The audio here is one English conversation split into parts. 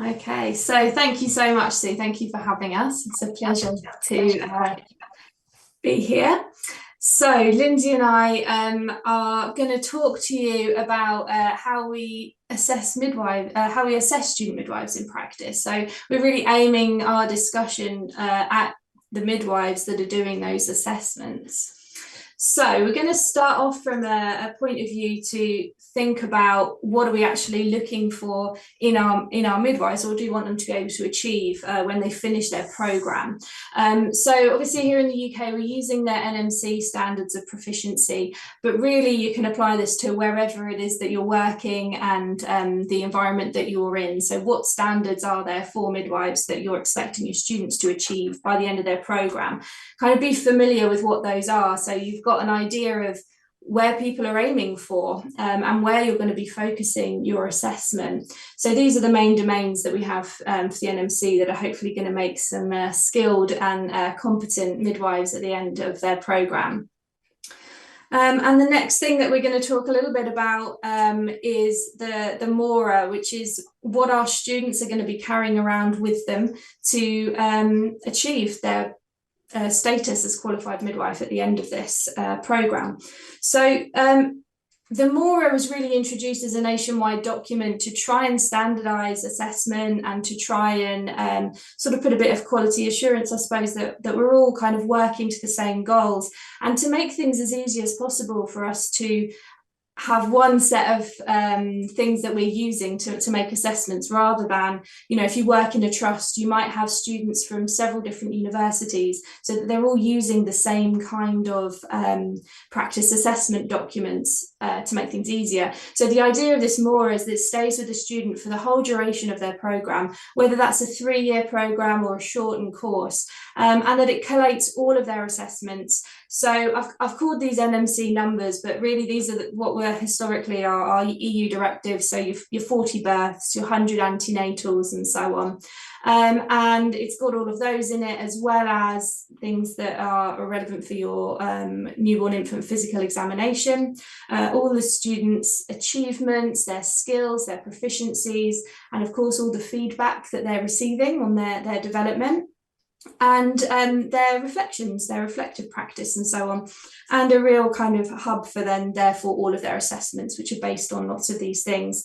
Okay, so thank you so much, Sue. Thank you for having us. It's a pleasure to be here. So Lindsey and I are going to talk to you about how we assess student midwives in practice. So we're really aiming our discussion at the midwives that are doing those assessments. So we're going to start off from a point of view to think about what are we actually looking for in our midwives, or do we want them to be able to achieve when they finish their programme. So obviously here in the UK we're using their NMC standards of proficiency, but really you can apply this to wherever it is that you're working and the environment that you're in. So what standards are there for midwives that you're expecting your students to achieve by the end of their programme? Kind of be familiar with what those are, so you've got an idea of where people are aiming for and where you're going to be focusing your assessment. So these are the main domains that we have for the NMC that are hopefully going to make some skilled and competent midwives at the end of their programme. And the next thing that we're going to talk a little bit about is the MORA, which is what our students are going to be carrying around with them to achieve their status as qualified midwife at the end of this programme. So the MORA was really introduced as a nationwide document to try and standardise assessment and to try and sort of put a bit of quality assurance, I suppose, that we're all kind of working to the same goals, and to make things as easy as possible for us to have one set of things that we're using to make assessments, rather than, you know, if you work in a trust, you might have students from several different universities, so that they're all using the same kind of practice assessment documents to make things easier. So the idea of this more is that it stays with the student for the whole duration of their programme, whether that's a 3-year programme or a shortened course, and that it collates all of their assessments. So I've called these NMC numbers, but really these are what were historically our EU directives. So your 40 births, your 100 antenatals, and so on. And it's got all of those in it, as well as things that are relevant for your newborn infant physical examination, all the students' achievements, their skills, their proficiencies, and of course all the feedback that they're receiving on their development, and their reflections, their reflective practice, and so on, and a real kind of hub for then therefore all of their assessments, which are based on lots of these things.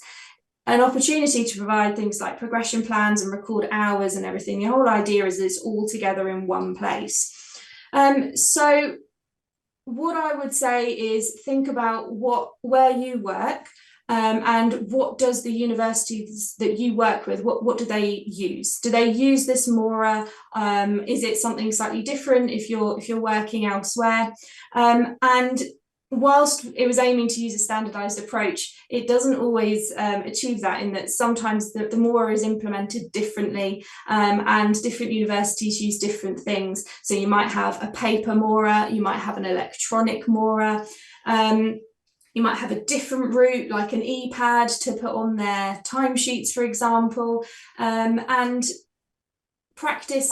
An opportunity to provide things like progression plans and record hours and everything. The whole idea is it's all together in one place. So what I would say is think about where you work, and what does the universities that you work with, what do they use? Do they use this MORA? Is it something slightly different if you're working elsewhere? And whilst it was aiming to use a standardised approach, it doesn't always achieve that, in that sometimes the MORA is implemented differently, and different universities use different things. So you might have a paper MORA, you might have an electronic MORA, you might have a different route, like an e-pad to put on their timesheets, for example, and practice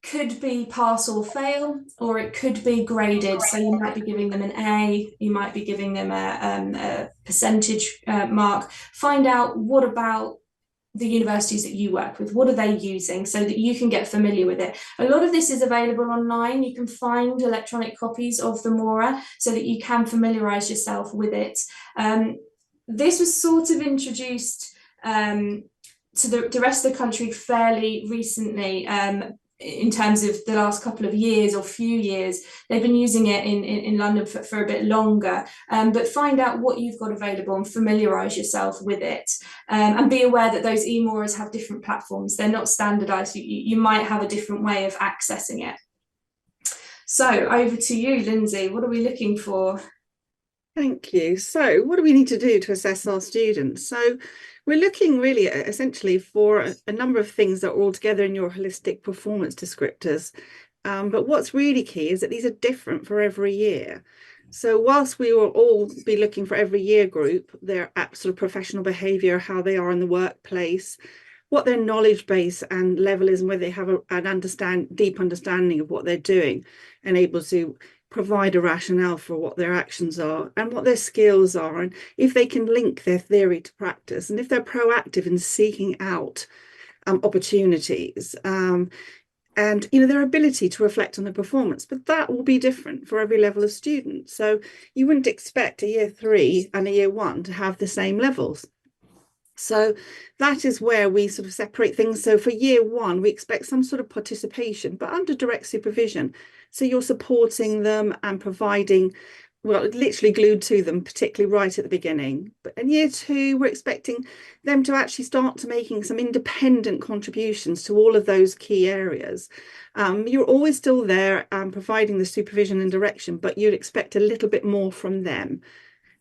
could be pass or fail, or it could be graded. So you might be giving them an A, you might be giving them a percentage mark. Find out what about the universities that you work with, what are they using, so that you can get familiar with it. A lot of this is available online. You can find electronic copies of the MORA so that you can familiarise yourself with it. This was sort of introduced to the rest of the country fairly recently, in terms of the last couple of years or few years. They've been using it in London for a bit longer, but find out what you've got available and familiarise yourself with it, and be aware that those e-MORAs have different platforms. They're not standardised. You might have a different way of accessing it. So over to you, Lindsey. What are we looking for? Thank you. So what do we need to do to assess our students? So we're looking really essentially for a number of things that are all together in your holistic performance descriptors. But what's really key is that these are different for every year. So whilst we will all be looking for every year group, their sort of professional behaviour, how they are in the workplace, what their knowledge base and level is, and whether they have an deep understanding of what they're doing and able to provide a rationale for what their actions are and what their skills are, and if they can link their theory to practice, and if they're proactive in seeking out opportunities. And their ability to reflect on their performance, but that will be different for every level of student. So you wouldn't expect a year 3 and a year 1 to have the same levels. So that is where we sort of separate things. So for year 1, we expect some sort of participation, but under direct supervision. So you're supporting them and providing, well, literally glued to them, particularly right at the beginning. But in year 2, we're expecting them to actually start to making some independent contributions to all of those key areas. You're always still there providing the supervision and direction, but you'd expect a little bit more from them.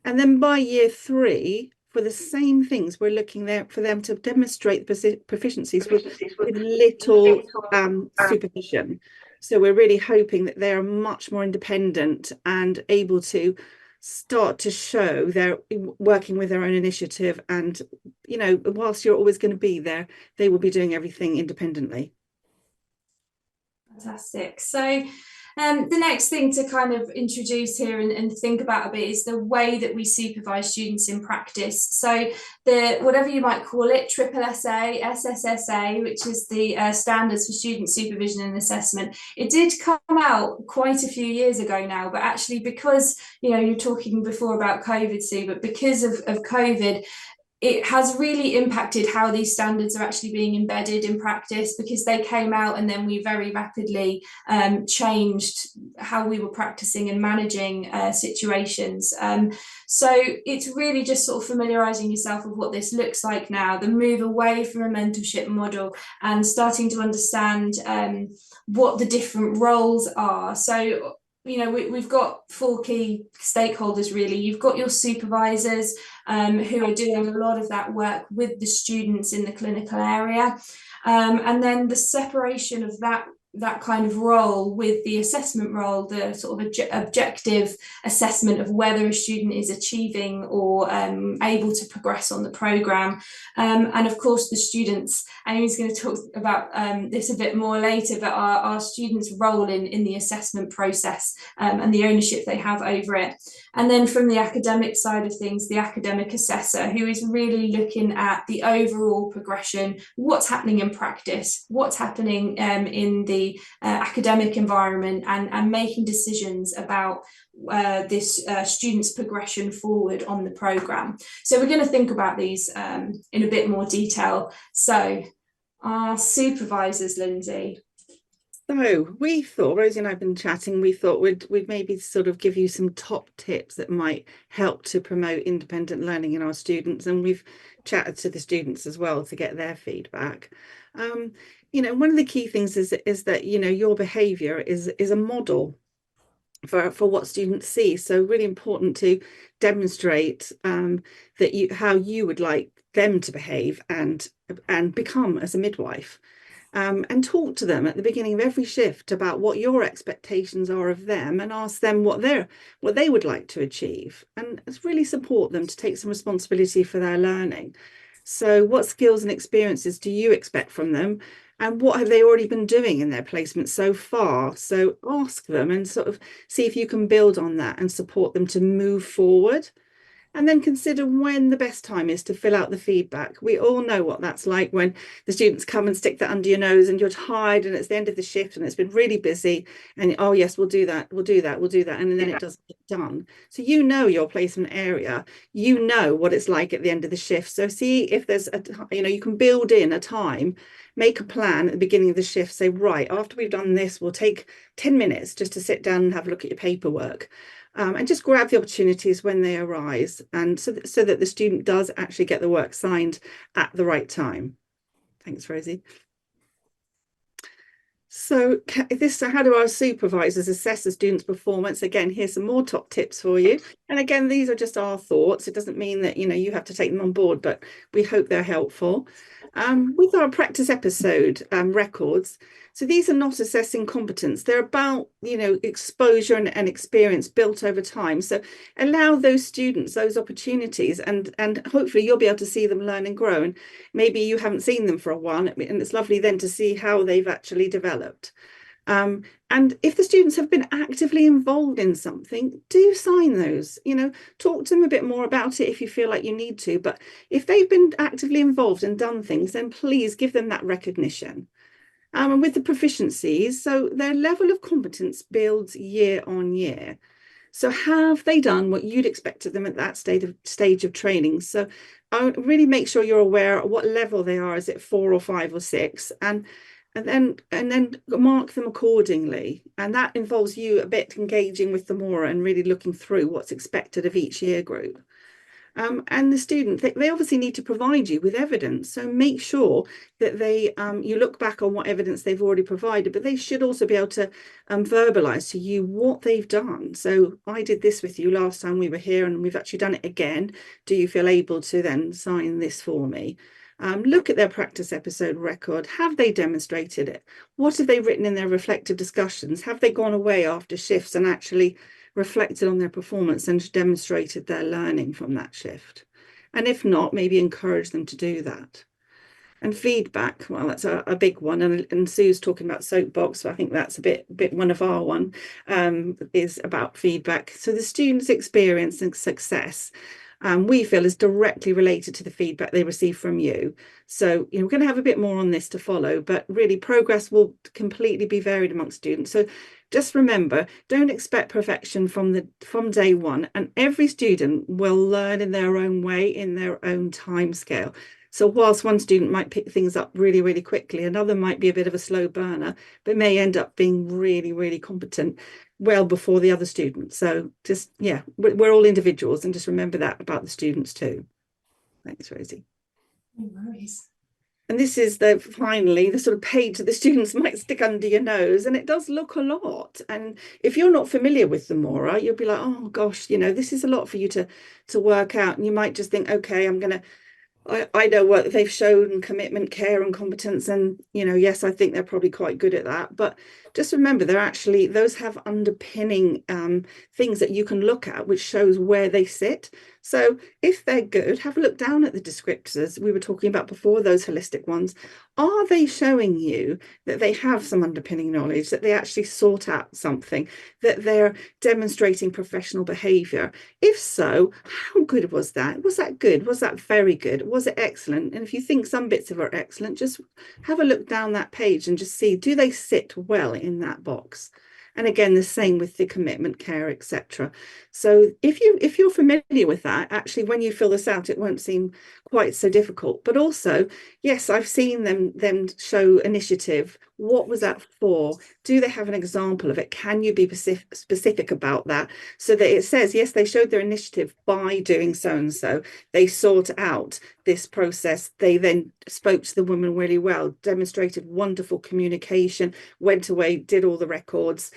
And then by year 3, for the same things, we're looking there for them to demonstrate proficiencies with little supervision. So we're really hoping that they are much more independent and able to start to show they're working with their own initiative. And, whilst you're always going to be there, they will be doing everything independently. Fantastic. So the next thing to kind of introduce here and think about a bit is the way that we supervise students in practice. So whatever you might call it, SSSA, SSSA, which is the Standards for Student Supervision and Assessment, it did come out quite a few years ago now, but actually because, you're talking before about COVID, Sue, but because of COVID, it has really impacted how these standards are actually being embedded in practice, because they came out and then we very rapidly changed how we were practicing and managing situations. So it's really just sort of familiarising yourself with what this looks like now, the move away from a mentorship model and starting to understand what the different roles are. So we've got 4 key stakeholders, really. You've got your supervisors who are doing a lot of that work with the students in the clinical area. And then the separation of that kind of role with the assessment role, the sort of objective assessment of whether a student is achieving or able to progress on the programme. And of course the students, Amy's going to talk about this a bit more later, but our students' role in the assessment process and the ownership they have over it. And then from the academic side of things, the academic assessor, who is really looking at the overall progression, what's happening in practice, what's happening in the academic environment, and making decisions about this student's progression forward on the programme. So we're going to think about these in a bit more detail. So our supervisors, Lindsey. So we thought, Rosy and I have been chatting, we thought we'd maybe sort of give you some top tips that might help to promote independent learning in our students. And we've chatted to the students as well to get their feedback. One of the key things is that, your behaviour is a model for what students see. So really important to demonstrate that how you would like them to behave and become as a midwife. And talk to them at the beginning of every shift about what your expectations are of them, and ask them what they would like to achieve, and really support them to take some responsibility for their learning. So what skills and experiences do you expect from them, and what have they already been doing in their placement so far? So ask them and sort of see if you can build on that and support them to move forward. And then consider when the best time is to fill out the feedback. We all know what that's like when the students come and stick that under your nose and you're tired and it's the end of the shift and it's been really busy, and oh yes, we'll do that, we'll do that, and then it doesn't get done. So your placement area, what it's like at the end of the shift. So see if there's you can build in a time, make a plan at the beginning of the shift, say, right, after we've done this, we'll take 10 minutes just to sit down and have a look at your paperwork. And just grab the opportunities when they arise, and so that the student does actually get the work signed at the right time. Thanks, Rosy. So how do our supervisors assess the student's performance? Again, here's some more top tips for you. And again, these are just our thoughts. It doesn't mean that, you have to take them on board, but we hope they're helpful. With our practice episode records, so these are not assessing competence. They're about, exposure and experience built over time. So allow those students those opportunities, and hopefully you'll be able to see them learn and grow. And maybe you haven't seen them for a while, and it's lovely then to see how they've actually developed. And if the students have been actively involved in something, do sign those, talk to them a bit more about it if you feel like you need to. But if they've been actively involved and done things, then please give them that recognition. And with the proficiencies, so their level of competence builds year on year. So have they done what you'd expect of them at that stage of training? So really make sure you're aware of what level they are. Is it 4 or 5 or 6? And then mark them accordingly. And that involves you a bit engaging with them more and really looking through what's expected of each year group. And the student, they obviously need to provide you with evidence. So make sure that you look back on what evidence they've already provided, but they should also be able to verbalise to you what they've done. So I did this with you last time we were here, and we've actually done it again. Do you feel able to then sign this for me? Look at their practice episode record. Have they demonstrated it? What have they written in their reflective discussions? Have they gone away after shifts and actually reflected on their performance and demonstrated their learning from that shift? And if not, maybe encourage them to do that. And feedback, well, that's a big one. And Sue's talking about soapbox, so I think that's a bit one of our one, is about feedback. So the students' experience and success, we feel, is directly related to the feedback they receive from you. So, we're going to have a bit more on this to follow, but really progress will completely be varied amongst students. So just remember, don't expect perfection from day one, and every student will learn in their own way, in their own time scale. So whilst one student might pick things up really, really quickly, another might be a bit of a slow burner, but may end up being really, really competent well before the other student. So just, we're all individuals, and just remember that about the students too. Thanks, Rosie. No worries. And this is finally the sort of page that the students might stick under your nose, and it does look a lot. And if you're not familiar with the Mora, you'll be like, oh gosh, this is a lot for you to work out. And you might just think, okay, I know what they've shown: commitment, care, and competence. And, yes, I think they're probably quite good at that. But just remember, those have underpinning things that you can look at, which shows where they sit. So if they're good, have a look down at the descriptors we were talking about before, those holistic ones. Are they showing you that they have some underpinning knowledge, that they actually sort out something, that they're demonstrating professional behaviour? If so, how good was that? Was that good? Was that very good? Was it excellent? And if you think some bits of it are excellent, just have a look down that page and just see, do they sit well in that box? And again, the same with the commitment, care, etc. So if you're familiar with that, actually, when you fill this out, it won't seem quite so difficult. But also, yes, I've seen them show initiative. What was that for? Do they have an example of it? Can you be specific about that, so that it says, yes, they showed their initiative by doing so and so. They sought out this process. They then spoke to the woman really well, demonstrated wonderful communication, went away, did all the records,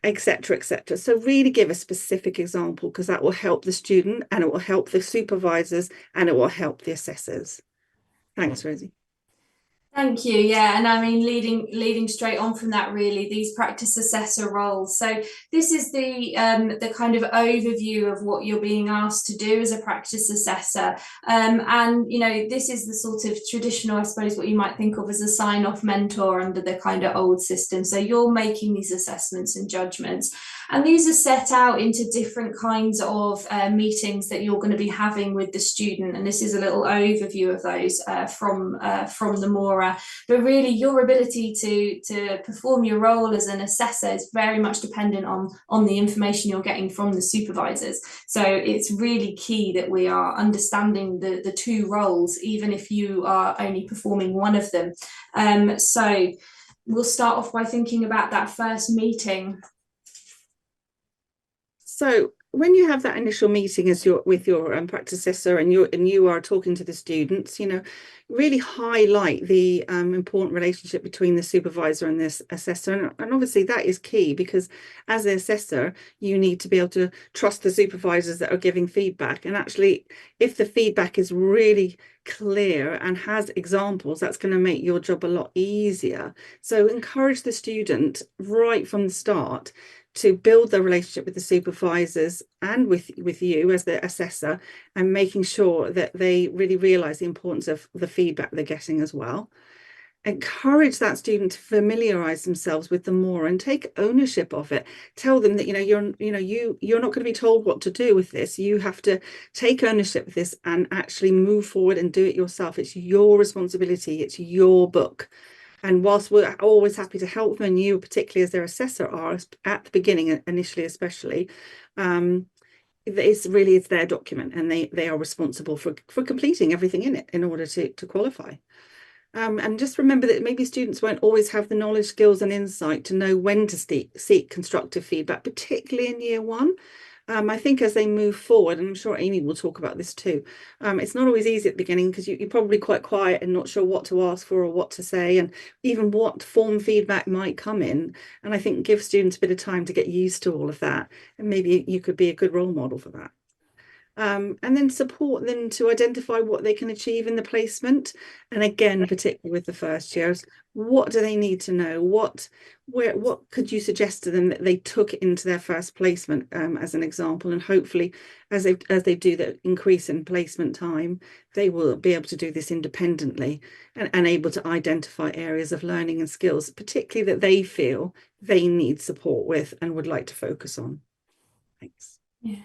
etc., etc. So really give a specific example, because that will help the student, and it will help the supervisors, and it will help the assessors. Thanks, Rosie. Thank you. Yeah, and I mean, leading straight on from that, really, these practice assessor roles. So this is the kind of overview of what you're being asked to do as a practice assessor. And this is the sort of traditional, I suppose, what you might think of as a sign-off mentor under the kind of old system. So you're making these assessments and judgments, and these are set out into different kinds of meetings that you're going to be having with the student. And this is a little overview of those from the Mora. But really, your ability to perform your role as an assessor is very much dependent on the information you're getting from the supervisors. So it's really key that we are understanding the two roles, even if you are only performing one of them. So we'll start off by thinking about that first meeting. So when you have that initial meeting with your practice assessor, and you are talking to the students, really highlight the important relationship between the supervisor and this assessor. And obviously that is key, because as an assessor, you need to be able to trust the supervisors that are giving feedback. And actually, if the feedback is really clear and has examples, that's going to make your job a lot easier. So encourage the student right from the start to build the relationship with the supervisors and with you as the assessor, and making sure that they really realise the importance of the feedback they're getting as well. encourage that student to familiarize themselves with them more and take ownership of it. Tell them that you're not going to be told what to do with this. You have to take ownership of this and actually move forward and do it yourself. It's your responsibility. It's your book. And whilst we're always happy to help them, and you particularly as their assessor are at the beginning initially especially, it's their document, and they are responsible for completing everything in it in order to qualify. And just remember that maybe students won't always have the knowledge, skills and insight to know when to seek constructive feedback, particularly in year one. I think as they move forward, and I'm sure Amy will talk about this too, it's not always easy at the beginning because you're probably quite quiet and not sure what to ask for or what to say, and even what form feedback might come in. And I think give students a bit of time to get used to all of that. And maybe you could be a good role model for that. And then support them to identify what they can achieve in the placement. And again, particularly with the first years, what do they need to know? What could you suggest to them that they took into their first placement, as an example? And hopefully, as they do the increase in placement time, they will be able to do this independently and able to identify areas of learning and skills, particularly that they feel they need support with and would like to focus on. Thanks. Yeah.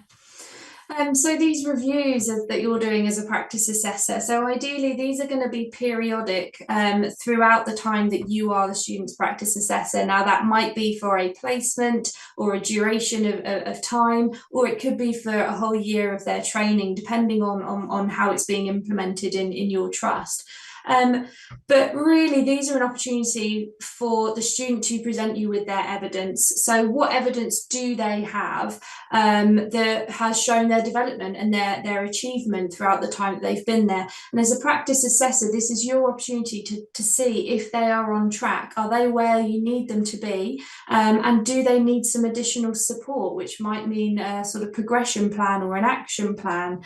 So these reviews that you're doing as a practice assessor, so ideally these are going to be periodic throughout the time that you are the student's practice assessor. Now that might be for a placement or a duration of time, or it could be for a whole year of their training, depending on how it's being implemented in your trust. But really, these are an opportunity for the student to present you with their evidence. So what evidence do they have that has shown their development and their achievement throughout the time that they've been there? And as a practice assessor, this is your opportunity to see if they are on track. Are they where you need them to be? And do they need some additional support, which might mean a sort of progression plan or an action plan?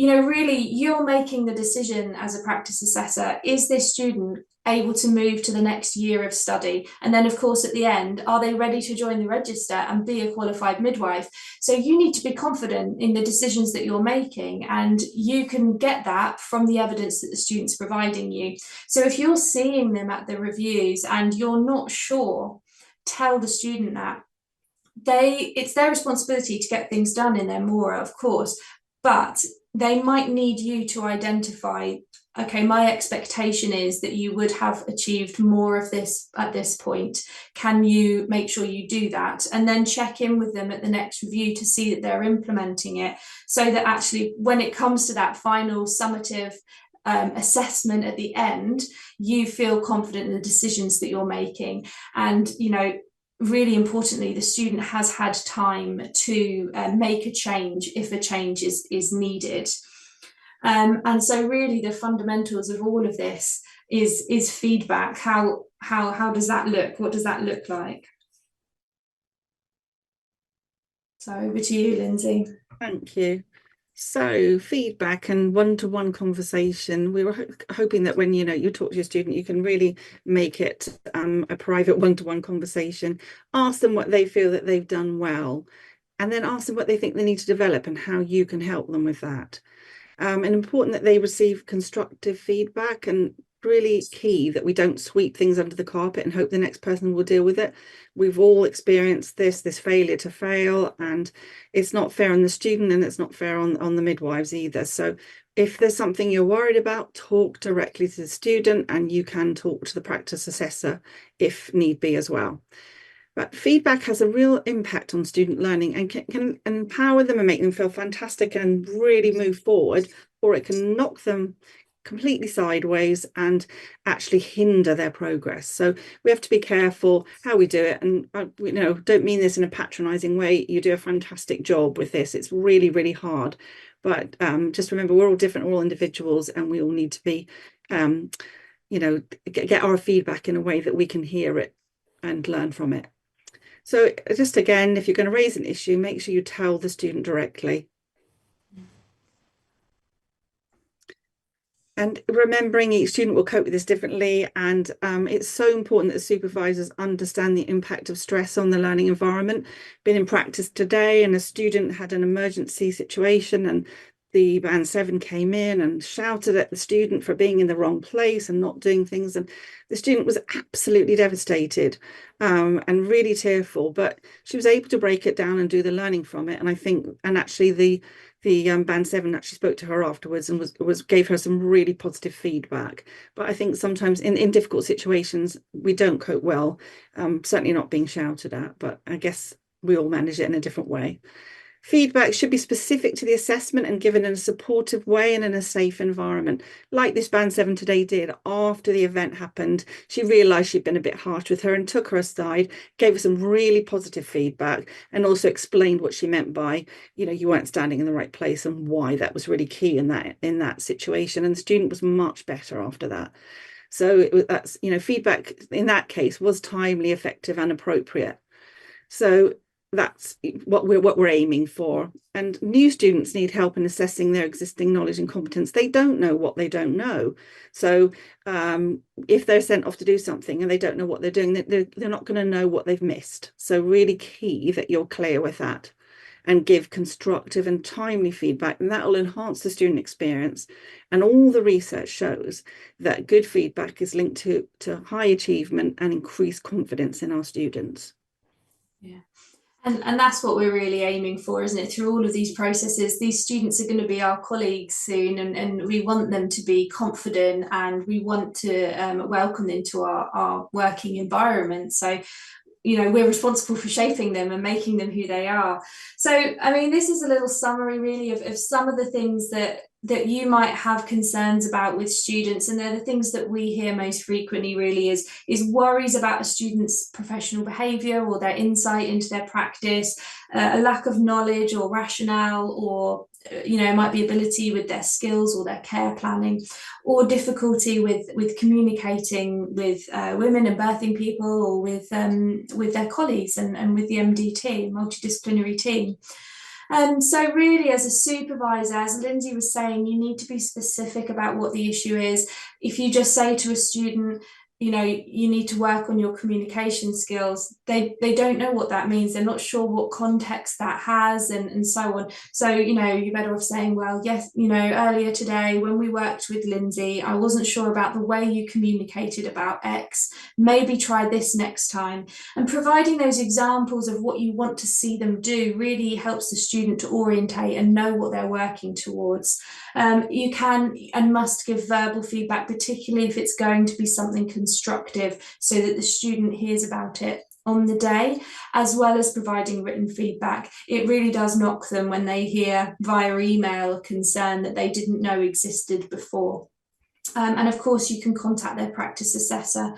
Really, you're making the decision as a practice assessor. Is this student able to move to the next year of study? And then, of course, at the end, are they ready to join the register and be a qualified midwife? So you need to be confident in the decisions that you're making, and you can get that from the evidence that the student's providing you. So if you're seeing them at the reviews and you're not sure, tell the student that. It's their responsibility to get things done in their MORA, of course, but they might need you to identify, okay, my expectation is that you would have achieved more of this at this point. Can you make sure you do that? And then check in with them at the next review to see that they're implementing it, so that actually when it comes to that final summative assessment at the end, you feel confident in the decisions that you're making. And, really importantly, the student has had time to make a change if a change is needed. And so really the fundamentals of all of this is feedback. How does that look? What does that look like? So over to you, Lindsey. Thank you. So feedback and one-to-one conversation. We were hoping that when you talk to your student, you can really make it a private one-to-one conversation. Ask them what they feel that they've done well, and then ask them what they think they need to develop and how you can help them with that. And important that they receive constructive feedback, and really key that we don't sweep things under the carpet and hope the next person will deal with it. We've all experienced this failure to fail, and it's not fair on the student, and it's not fair on the midwives either. So if there's something you're worried about, talk directly to the student, and you can talk to the practice assessor if need be as well. But feedback has a real impact on student learning and can empower them and make them feel fantastic and really move forward, or it can knock them completely sideways and actually hinder their progress. So we have to be careful how we do it, and don't mean this in a patronizing way. You do a fantastic job with this. It's really, really hard, but just remember, we're all different, we're all individuals, and we all need to be get our feedback in a way that we can hear it and learn from it. So just again, if you're going to raise an issue, make sure you tell the student directly. And remembering each student will cope with this differently, and it's so important that the supervisors understand the impact of stress on the learning environment. Been in practice today, and a student had an emergency situation, and the band 7 came in and shouted at the student for being in the wrong place and not doing things, and the student was absolutely devastated and really tearful, but she was able to break it down and do the learning from it. And I think, and actually the band 7 actually spoke to her afterwards and gave her some really positive feedback. But I think sometimes in difficult situations we don't cope well, certainly not being shouted at, but I guess we all manage it in a different way. Feedback should be specific to the assessment and given in a supportive way and in a safe environment, like this band 7 today did. After the event happened, she realised she'd been a bit harsh with her and took her aside, gave her some really positive feedback, and also explained what she meant by, you weren't standing in the right place and why that was really key in that situation. And the student was much better after that. So that's, feedback in that case was timely, effective, and appropriate. So that's what we're aiming for. And new students need help in assessing their existing knowledge and competence. They don't know what they don't know. So if they're sent off to do something and they don't know what they're doing, they're not going to know what they've missed. So really key that you're clear with that and give constructive and timely feedback, and that will enhance the student experience. And all the research shows that good feedback is linked to high achievement and increased confidence in our students. Yeah. And that's what we're really aiming for, isn't it? Through all of these processes, these students are going to be our colleagues soon, and we want them to be confident, and we want to welcome them into our working environment. So, we're responsible for shaping them and making them who they are. So, I mean, this is a little summary really of some of the things that you might have concerns about with students, and they're the things that we hear most frequently really is worries about a student's professional behaviour or their insight into their practice, a lack of knowledge or rationale, or it might be ability with their skills or their care planning, or difficulty with communicating with women and birthing people, or with their colleagues and with the MDT, multidisciplinary team. So really, as a supervisor, as Lindsey was saying, you need to be specific about what the issue is. If you just say to a student, you need to work on your communication skills, they don't know what that means. They're not sure what context that has, and so on. So, you're better off saying, well, yes, earlier today when we worked with Lindsey, I wasn't sure about the way you communicated about X. Maybe try this next time. And providing those examples of what you want to see them do really helps the student to orientate and know what they're working towards. You can and must give verbal feedback, particularly if it's going to be something constructive, so that the student hears about it on the day, as well as providing written feedback. It really does knock them when they hear via email a concern that they didn't know existed before. And of course, you can contact their practice assessor.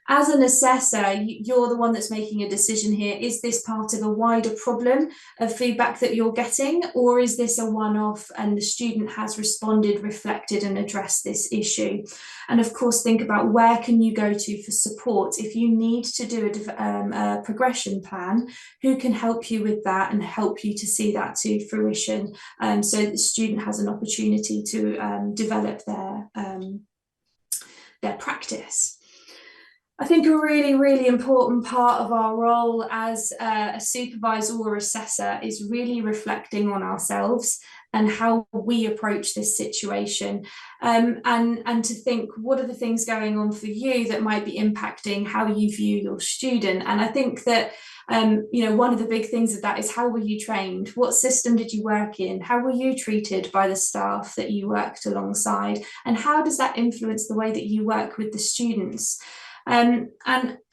As an assessor, you're the one that's making a decision here. Is this part of a wider problem of feedback that you're getting, or is this a one-off and the student has responded, reflected, and addressed this issue? And of course, think about where can you go to for support. If you need to do a progression plan, who can help you with that and help you to see that to fruition, so that the student has an opportunity to develop their practice. I think a really, really important part of our role as a supervisor or assessor is really reflecting on ourselves and how we approach this situation, and to think, what are the things going on for you that might be impacting how you view your student. And I think that one of the big things of that is, how were you trained? What system did you work in? How were you treated by the staff that you worked alongside? And how does that influence the way that you work with the students? And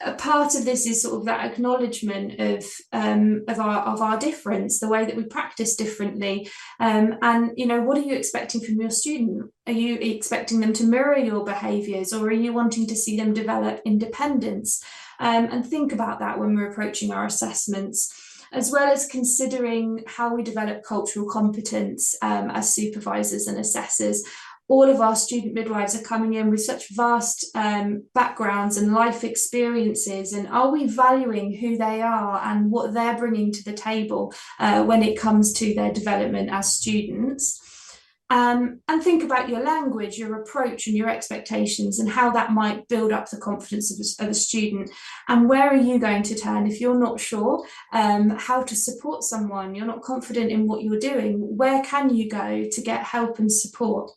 a part of this is sort of that acknowledgement of our difference, the way that we practice differently, and what are you expecting from your student? Are you expecting them to mirror your behaviours, or are you wanting to see them develop independence? And think about that when we're approaching our assessments, as well as considering how we develop cultural competence as supervisors and assessors. All of our student midwives are coming in with such vast backgrounds and life experiences, and are we valuing who they are and what they're bringing to the table when it comes to their development as students? and think about your language, your approach, and your expectations, and how that might build up the confidence of a student. And where are you going to turn if you're not sure how to support someone, you're not confident in what you're doing? Where can you go to get help and support?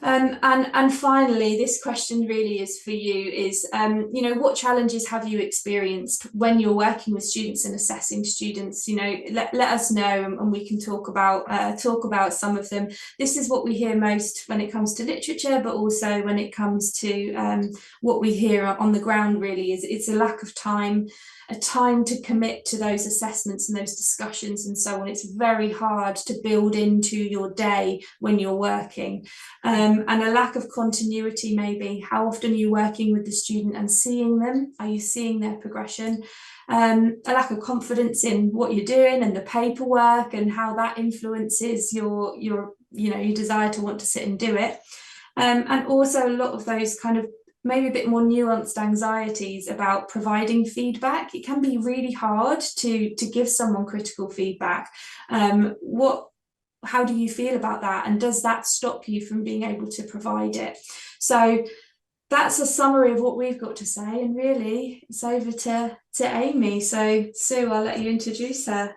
And finally, this question really is for you, is, what challenges have you experienced when you're working with students and assessing students? Let us know, and we can talk about some of them. This is what we hear most when it comes to literature, but also when it comes to what we hear on the ground, really, is it's a lack of time, a time to commit to those assessments and those discussions and so on. It's very hard to build into your day when you're working. And a lack of continuity, maybe. How often are you working with the student and seeing them? Are you seeing their progression? A lack of confidence in what you're doing and the paperwork, and how that influences your desire to want to sit and do it. And also a lot of those kind of maybe a bit more nuanced anxieties about providing feedback. It can be really hard to give someone critical feedback. How do you feel about that? And does that stop you from being able to provide it? So that's a summary of what we've got to say. And really, it's over to Amy. So Sue, I'll let you introduce her.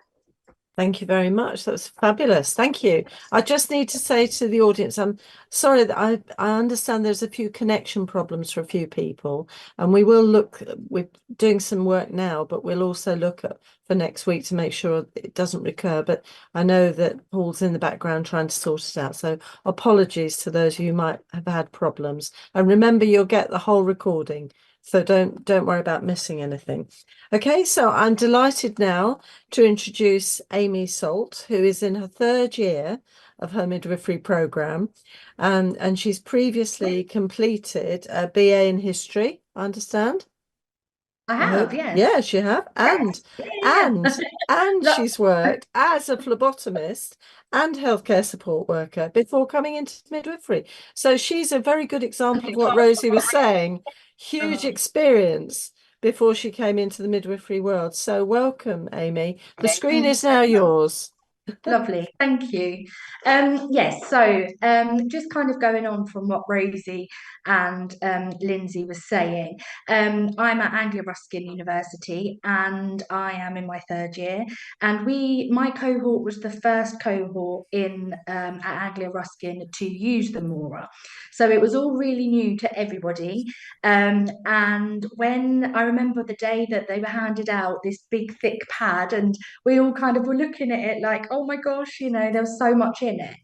Thank you very much. That's fabulous. Thank you. I just need to say to the audience, I'm sorry that I understand there's a few connection problems for a few people, and we will look, we're doing some work now, but we'll also look at for next week to make sure it doesn't recur. But I know that Paul's in the background trying to sort it out. So apologies to those who might have had problems. And remember, you'll get the whole recording. So don't worry about missing anything. Okay, so I'm delighted now to introduce Amy Solt, who is in her 3rd year of her midwifery programme, and she's previously completed a BA in history, I understand. I have, yes. Yeah, she have, and she's worked as a phlebotomist and healthcare support worker before coming into midwifery. So she's a very good example of what Rosy was saying. Huge experience before she came into the midwifery world. So welcome, Amy. The screen is now yours. Lovely, thank you. Yes, so just kind of going on from what Rosy and Lindsey was saying, I'm at Anglia Ruskin University and I am in my 3rd year, and my cohort was the first cohort in at Anglia Ruskin to use the Mora. So it was all really new to everybody, and when I remember the day that they were handed out this big thick pad, and we all kind of were looking at it like, oh my gosh, there was so much in it.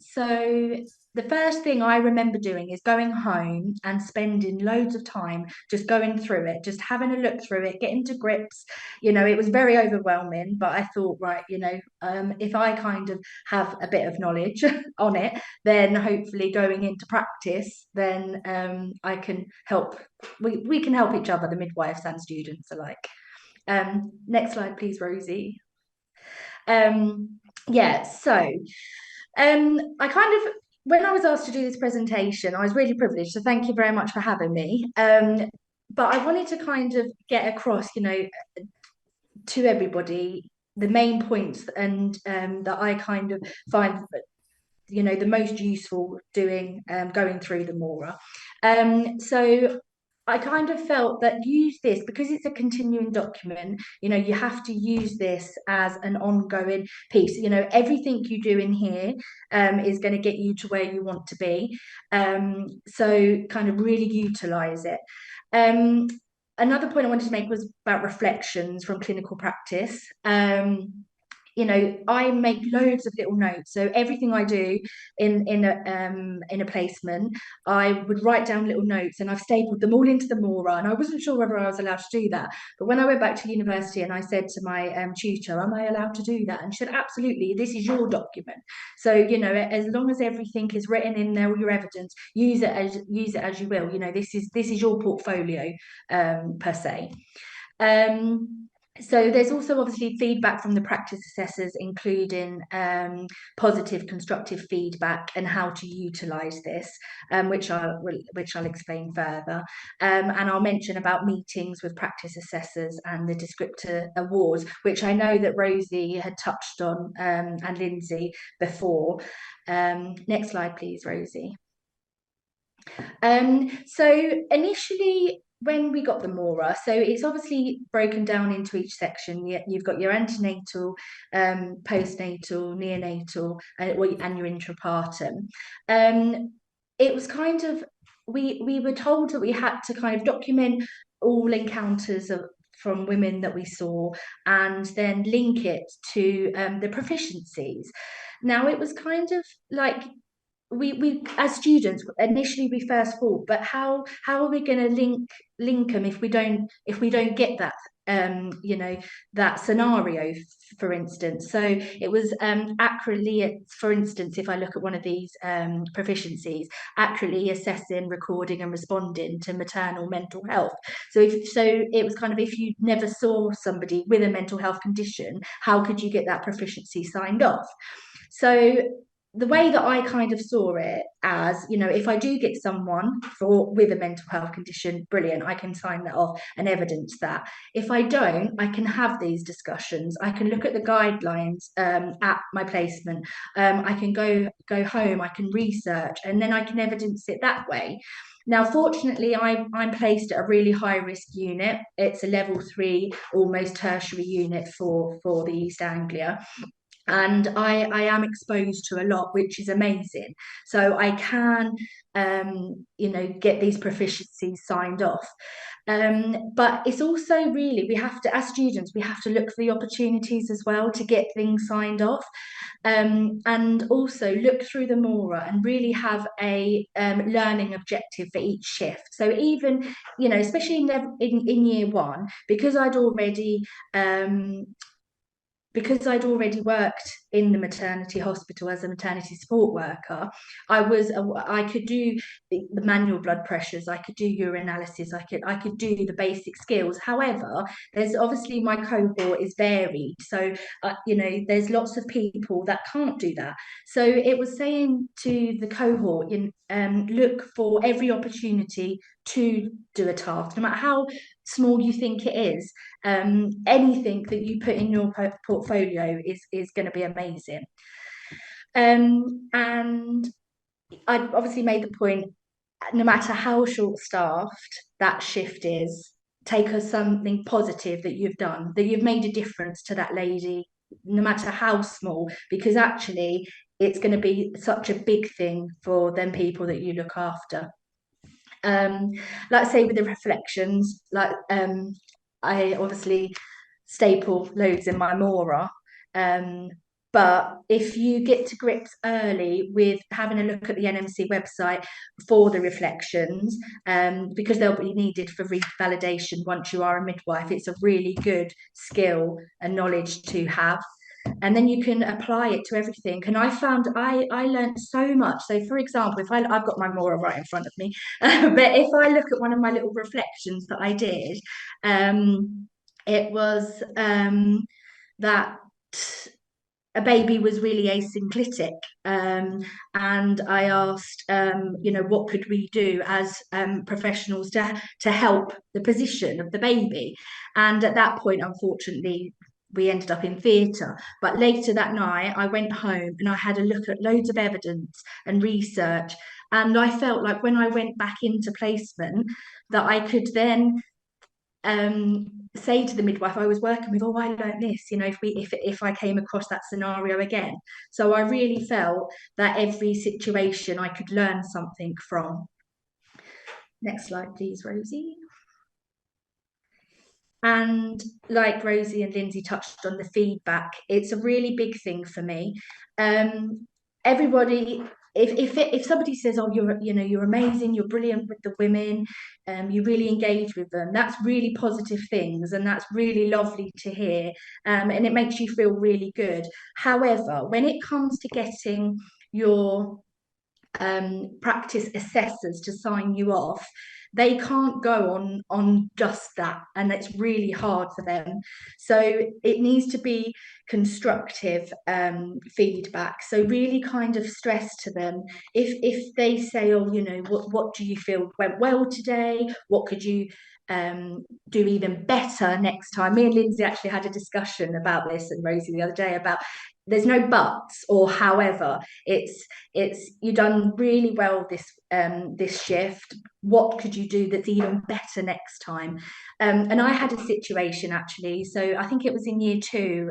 So the first thing I remember doing is going home and spending loads of time just going through it, just having a look through it, getting to grips. It was very overwhelming, but I thought, right, if I kind of have a bit of knowledge on it, then hopefully going into practice, then I can help. We can help each other, the midwives and students alike. Next slide, please, Rosy. So I kind of, when I was asked to do this presentation, I was really privileged, so thank you very much for having me. But I wanted to kind of get across, to everybody the main points and that I kind of find the most useful doing going through the Mora. So I kind of felt that use this, because it's a continuing document, you have to use this as an ongoing piece. Everything you do in here is going to get you to where you want to be. So kind of really utilize it. Another point I wanted to make was about reflections from clinical practice. I make loads of little notes. So everything I do in a placement, I would write down little notes, and I've stapled them all into the Mora. And I wasn't sure whether I was allowed to do that. But when I went back to university and I said to my tutor, am I allowed to do that? And she said, absolutely, this is your document. So, as long as everything is written in there, all your evidence, use it as you will. This is your portfolio per se. So there's also obviously feedback from the practice assessors, including positive, constructive feedback and how to utilise this, which I'll explain further. And I'll mention about meetings with practice assessors and the descriptor awards, which I know that Rosy had touched on, and Lindsey before. Next slide, please, Rosy. So initially, when we got the MORA, so it's obviously broken down into each section. You've got your antenatal, postnatal, neonatal, and your intrapartum. It was kind of, we were told that we had to kind of document all encounters from women that we saw, and then link it to the proficiencies. Now, it was kind of like, we as students initially we first thought, but how are we going to link them if we don't get that that scenario, for instance. So it was accurately, for instance, if I look at one of these proficiencies, accurately assessing, recording and responding to maternal mental health. So it was kind of, if you never saw somebody with a mental health condition, how could you get that proficiency signed off? So the way that I kind of saw it as, if I do get someone with a mental health condition, brilliant, I can sign that off and evidence that. If I don't, I can have these discussions. I can look at the guidelines at my placement. I can go home, I can research, and then I can evidence it that way. Now, fortunately, I'm placed at a really high risk unit. It's a level 3, almost tertiary unit for the East Anglia. And I am exposed to a lot, which is amazing. So I can, get these proficiencies signed off. But it's also really, we have to, as students, we have to look for the opportunities as well to get things signed off. And also look through the MORA and really have a learning objective for each shift. So even, especially in year 1, because I'd already worked in the maternity hospital as a maternity support worker, I could do the manual blood pressures, I could do urinalysis, I could do the basic skills. However, there's obviously, my cohort is varied, so there's lots of people that can't do that. So it was saying to the cohort, look for every opportunity to do a task, no matter how small you think it is. Anything that you put in your portfolio is going to be amazing. And I obviously made the point, no matter how short-staffed that shift is, take us something positive that you've done, that you've made a difference to that lady, no matter how small, because actually it's going to be such a big thing for them people that you look after. Like, say with the reflections, like I obviously staple loads in my MORA, but if you get to grips early with having a look at the NMC website for the reflections, because they'll be needed for revalidation once you are a midwife, it's a really good skill and knowledge to have. And then you can apply it to everything. And I found I learned so much. So, for example, if I've got my MORA right in front of me, but if I look at one of my little reflections that I did, it was that a baby was really asynclitic, and I asked, what could we do as professionals to help the position of the baby? And at that point, unfortunately, we ended up in theatre. But later that night, I went home and I had a look at loads of evidence and research. And I felt like when I went back into placement, that I could then say to the midwife I was working with, I learned this, if I came across that scenario again. So I really felt that every situation I could learn something from. Next slide, please, Rosy. And like Rosy and Lindsey touched on the feedback, it's a really big thing for me. Everybody, if somebody says, you're amazing, you're brilliant with the women, you really engage with them, that's really positive things, and that's really lovely to hear, and it makes you feel really good. However, when it comes to getting your practice assessors to sign you off, they can't go on just that, and it's really hard for them. So it needs to be constructive feedback. So really kind of stress to them, if they say, oh, you know, what do you feel went well today, what could you do even better next time. Me and Lindsey actually had a discussion about this, and Rosy the other day, about there's no buts or however. It's you've done really well this shift. What could you do that's even better next time? And I had a situation actually. So I think it was in year 2.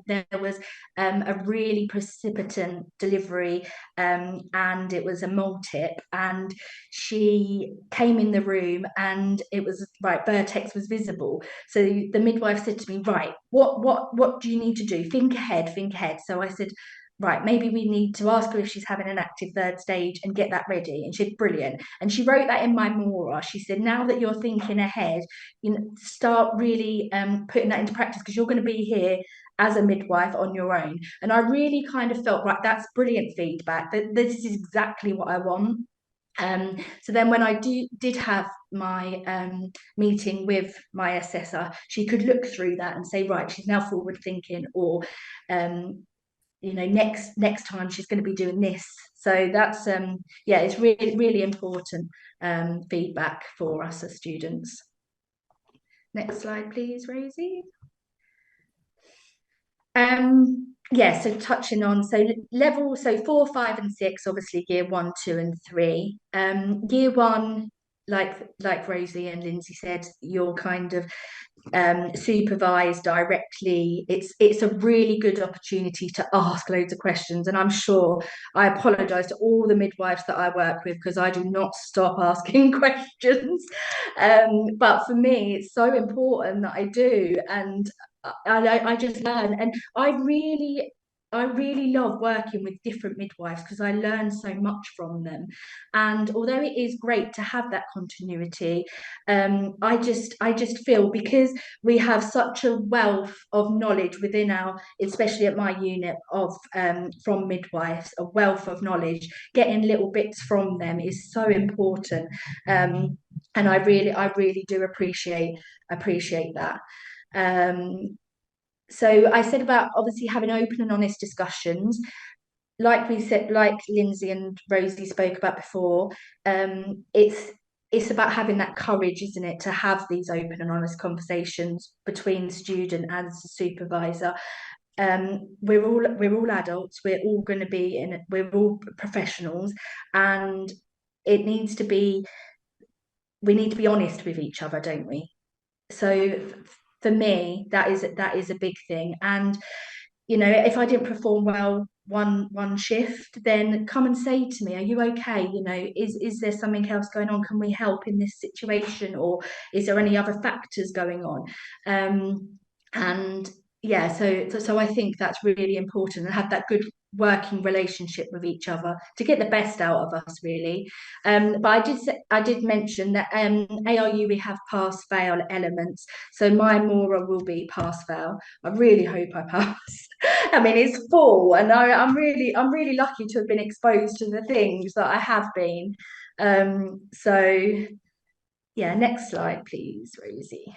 There was a really precipitant delivery, and it was a multip, and she came in the room, and it was right. Vertex was visible. So the midwife said to me, right, what do you need to do? Think ahead, think ahead. So I said, right, maybe we need to ask her if she's having an active 3rd stage and get that ready. And she said, brilliant. And she wrote that in my Mora. She said, now that you're thinking ahead, you know, start really putting that into practice, because you're going to be here as a midwife on your own. And I really kind of felt, right, that's brilliant feedback. This is exactly what I want. So then when I did have my meeting with my assessor, she could look through that and say, right, she's now forward thinking, or you know, next time she's going to be doing this. So that's yeah, it's really important feedback for us as students. Next slide, please, Rosie. Yeah, so touching on, so level, so 4, 5 and 6, obviously year 1, 2 and 3. Year 1, like Rosie and Lindsey said, you're kind of supervised directly. It's a really good opportunity to ask loads of questions, and I'm sure I apologize to all the midwives that I work with, because I do not stop asking questions, but for me it's so important that I do, and I just learn, and I really love working with different midwives, because I learn so much from them. And although it is great to have that continuity, I just feel, because we have such a wealth of knowledge within our, especially at my unit of from midwives, a wealth of knowledge, getting little bits from them is so important. And I really do appreciate that. So I said about obviously having open and honest discussions, like we said, like Lindsey and Rosie spoke about before. It's about having that courage, isn't it, to have these open and honest conversations between the student and the supervisor. We're all adults. We're all going to be in. We're all professionals, and it needs to be. We need to be honest with each other, don't we? So for me, that is a big thing. And you know, if I didn't perform well one shift, then come and say to me, are you okay? You know, is there something else going on? Can we help in this situation, or is there any other factors going on? And yeah, so I think that's really important, and have that good working relationship with each other to get the best out of us, really. But I did mention that ARU, we have pass fail elements, so my Mora will be pass fail. I really hope I pass. I mean, it's full, and I'm really lucky to have been exposed to the things that I have been. So yeah, next slide please, Rosie.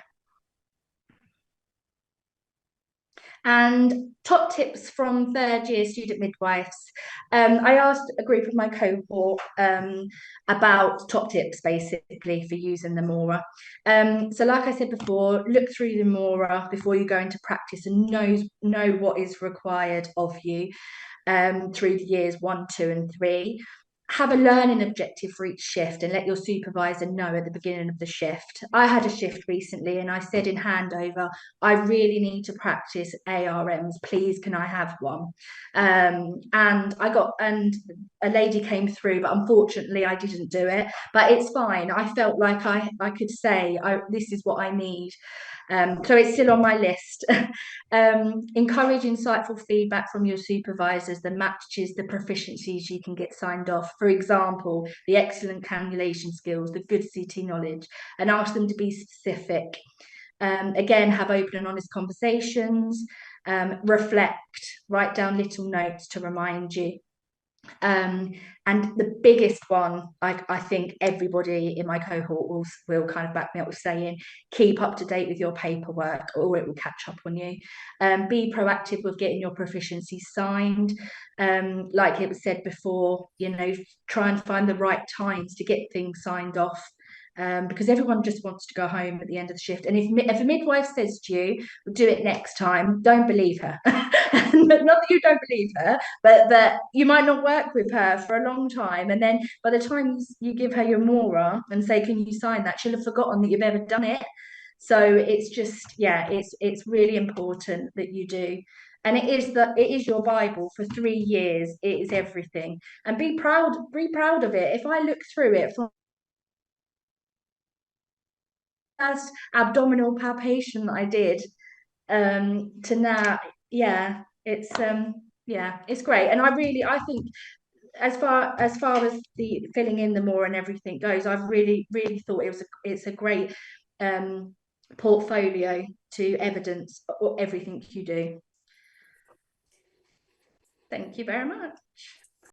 And top tips from 3rd year student midwives. I asked a group of my cohort about top tips basically for using the Mora. So like I said before, look through the Mora before you go into practice, and know what is required of you through the years 1, 2 and 3. Have a learning objective for each shift, and let your supervisor know at the beginning of the shift. I had a shift recently, and I said in handover, I really need to practice ARMs. Please, can I have one? And a lady came through, but unfortunately I didn't do it. But it's fine. I felt like I could say, this is what I need. So it's still on my list. Encourage insightful feedback from your supervisors that matches the proficiencies you can get signed off. For example, the excellent cannulation skills, the good CT knowledge, and ask them to be specific. Again, have open and honest conversations. Reflect, write down little notes to remind you. And the biggest one, I think everybody in my cohort will kind of back me up with saying, keep up to date with your paperwork or it will catch up on you. Be proactive with getting your proficiency signed. Like it was said before, try and find the right times to get things signed off. Because everyone just wants to go home at the end of the shift. And if a midwife says to you, we'll do it next time, don't believe her. But not that you don't believe her, but that you might not work with her for a long time. And then by the time you give her your mora and say, can you sign that, she'll have forgotten that you've ever done it. So it's just, it's really important that you do. And it is your Bible for 3 years. It is everything. And be proud of it. If I look through it from first abdominal palpation that I did to now, it's great. And I think as far as the filling in the more and everything goes, I've really thought it's a great portfolio to evidence everything you do. Thank you very much.